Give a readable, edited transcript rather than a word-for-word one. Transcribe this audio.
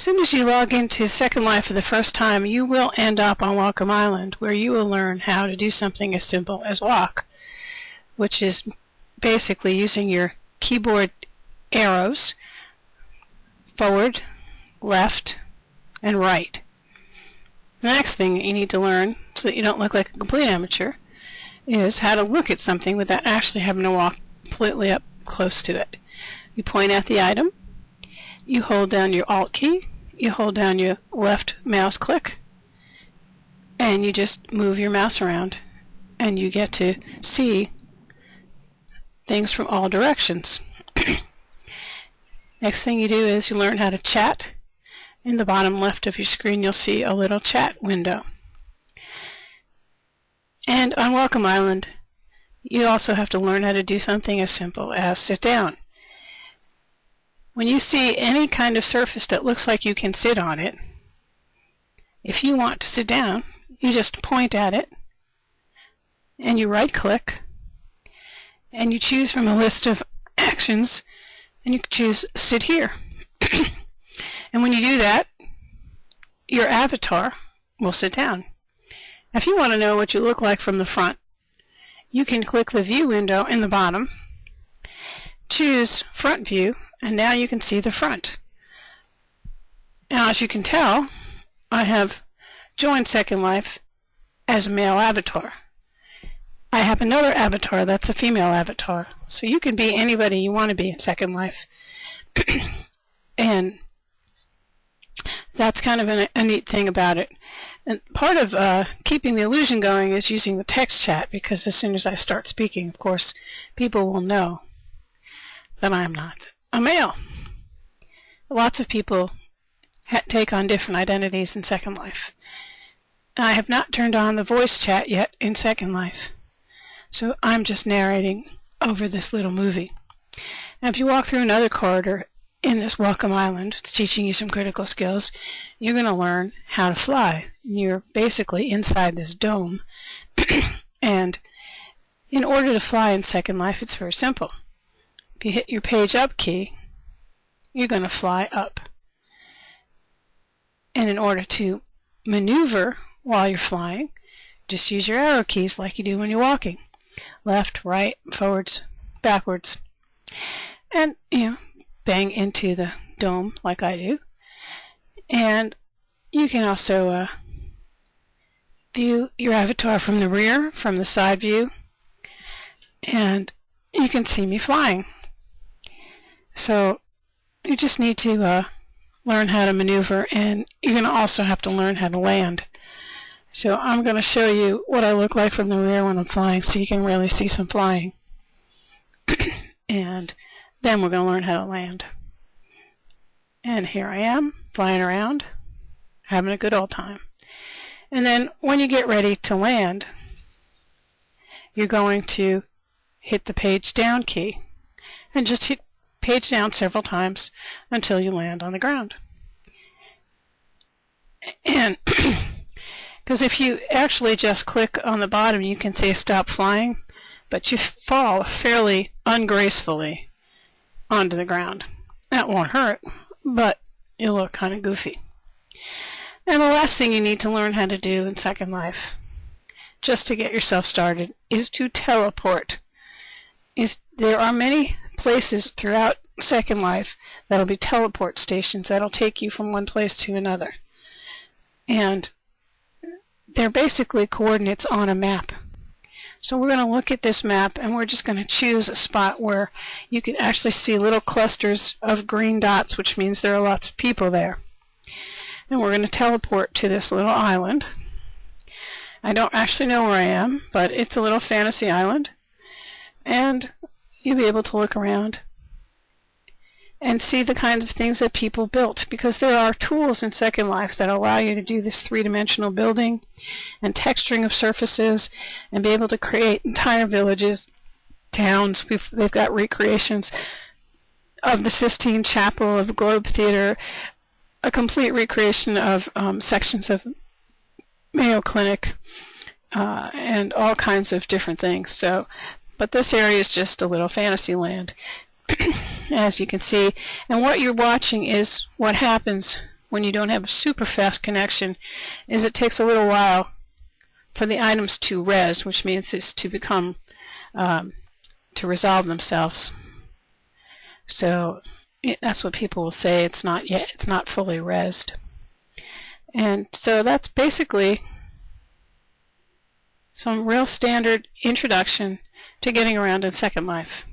As soon as you log into Second Life for the first time, you will end up on Welcome Island, where you will learn how to do something as simple as walk, which is basically using your keyboard arrows forward, left, and right. The next thing that you need to learn, so that you don't look like a complete amateur, is how to look at something without actually having to walk completely up close to it. You point at the item, you hold down your Alt key, you hold down your left mouse click, and you just move your mouse around, and you get to see things from all directions. Next thing you do is you learn how to chat. In the bottom left of your screen you'll see a little chat window. And on Welcome Island you also have to learn how to do something as simple as sit down. When you see any kind of surface that looks like you can sit on it, if you want to sit down, you just point at it and you right click and you choose from a list of actions and you can choose sit here. And when you do that, your avatar will sit down. If you want to know what you look like from the front, you can click the view window in the bottom, choose front view, and now you can see the front. Now, as you can tell, I have joined Second Life as a male avatar. I have another avatar that's a female avatar, so you can be anybody you want to be in Second Life. And that's kind of a neat thing about it. And part of keeping the illusion going is using the text chat, because as soon as I start speaking, of course, people will know that I'm not a male. Lots of people take on different identities in Second Life. I have not turned on the voice chat yet in Second Life, so I'm just narrating over this little movie. Now, if you walk through another corridor in this Welcome Island, it's teaching you some critical skills, you're going to learn how to fly. You're basically inside this dome, and in order to fly in Second Life, it's very simple. If you hit your page up key, you're going to fly up. And in order to maneuver while you're flying, just use your arrow keys like you do when you're walking. Left, right, forwards, backwards. And, bang into the dome like I do. And you can also view your avatar from the rear, from the side view, and you can see me flying. So you just need to learn how to maneuver, and you're going to also have to learn how to land. So I'm going to show you what I look like from the rear when I'm flying, so you can really see some flying. And then we're going to learn how to land. And here I am, flying around, having a good old time. And then when you get ready to land, you're going to hit the page down key, and just hit page down several times until you land on the ground. And because if you actually just click on the bottom, you can say stop flying, but you fall fairly ungracefully onto the ground. That won't hurt, but you'll look kind of goofy. And the last thing you need to learn how to do in Second Life, just to get yourself started, is to teleport. There are many places throughout Second Life that'll be teleport stations that'll take you from one place to another. And they're basically coordinates on a map. So we're going to look at this map, and we're just going to choose a spot where you can actually see little clusters of green dots, which means there are lots of people there. And we're going to teleport to this little island. I don't actually know where I am, but it's a little fantasy island. And you'll be able to look around and see the kinds of things that people built, because there are tools in Second Life that allow you to do this three-dimensional building and texturing of surfaces and be able to create entire villages, towns. They've got recreations of the Sistine Chapel, of the Globe Theater, a complete recreation of sections of Mayo Clinic, and all kinds of different things. But this area is just a little fantasy land, as you can see. And what you're watching is what happens when you don't have a super fast connection is it takes a little while for the items to res, which means it's to become, to resolve themselves. So that's what people will say, it's not yet, it's not fully resed. And so that's basically some real standard introduction to getting around in Second Life.